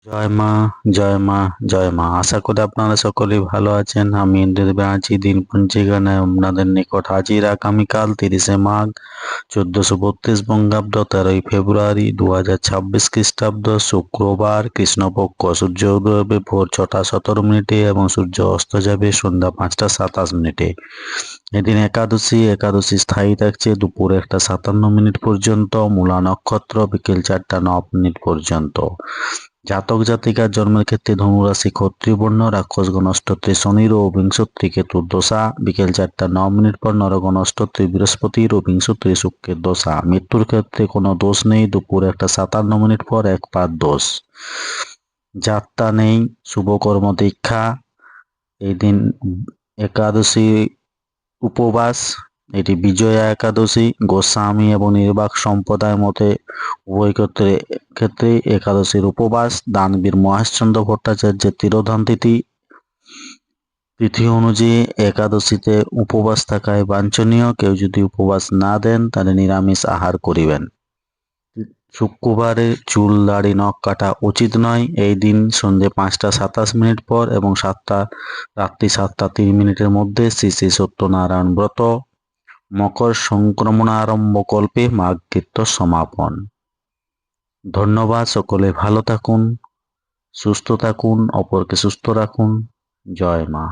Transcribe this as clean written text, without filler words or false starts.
জয় মা, জয় মা, জয় মা। আশা করি আপনারা সকলেই ভালো আছেন। আমি ইন্দ্রদেব ব্যানার্জি দিন পঞ্জিকায় আপনাদের নিকট হাজির আগামীকাল 30শে মাঘ 1432 বঙ্গাব্দ 13ই ফেব্রুয়ারি 2026 খ্রিস্টাব্দ শুক্রবার কৃষ্ণপক্ষ। সূর্য উদয় হবে ভোর 6টা 17 মিনিটে এবং সূর্য অস্ত যাবে সন্ধ্যা 5টা 27 মিনিটে। এদিন একাদশী স্থায়ী থাকছে দুপুর 1টা 57 মিনিট পর্যন্ত। মূলা নক্ষত্র বিকেল 4টা 9 মিনিট পর্যন্ত। জাতক জাতিকার জন্মের ক্ষেত্রে ধনুরাশি ক্ষত্রিবর্ণ, রাক্ষসগণ অষ্টত্রী শনির ও বিংশত্রী কেতুর দশা। বিকেল 4টা 9 মিনিট পর নরগণ অষ্টত্রী বৃহস্পতির ও বিংশত্রী শুক্রের দশা। মৃত্যুর ক্ষেত্রে কোনো দোষ নেই। দুপুর 1টা 57 মিনিট পর এক পাদ দোষ। যাত্রা নেই, শুভকর্ম দীক্ষা। এই দিন একাদশী উপবাস, এটি বিজয়া একাদশী। গোস্বামী এবং নির্বাক সম্প্রদায় মতে উভয় ক্ষেত্রে একাদশীর উপবাস। দানবীর মহেশচন্দ্র ভট্টাচার্যের তিরোধান তিথি অনুযায়ী একাদশীতে উপবাস থাকায় বাঞ্ছনীয়। কেউ যদি উপবাস না দেন তাহলে নিরামিষ আহার করিবেন। শুক্রবারে চুল দাড়ি নখ কাটা উচিত নয়। এই দিন সন্ধ্যে 5টা 27 মিনিট পর এবং রাত্রি 7টা 3 মিনিটের মধ্যে শ্রী শ্রী সত্যনারায়ণ ব্রত। মকর সংক্রমণ আরম্ভ কল্পে মাঘ কীর্ত সমাপন। ধন্যবাদ। সকলে ভালো থাকুন, সুস্থ থাকুন, অপরকে সুস্থ রাখুন। জয় মা।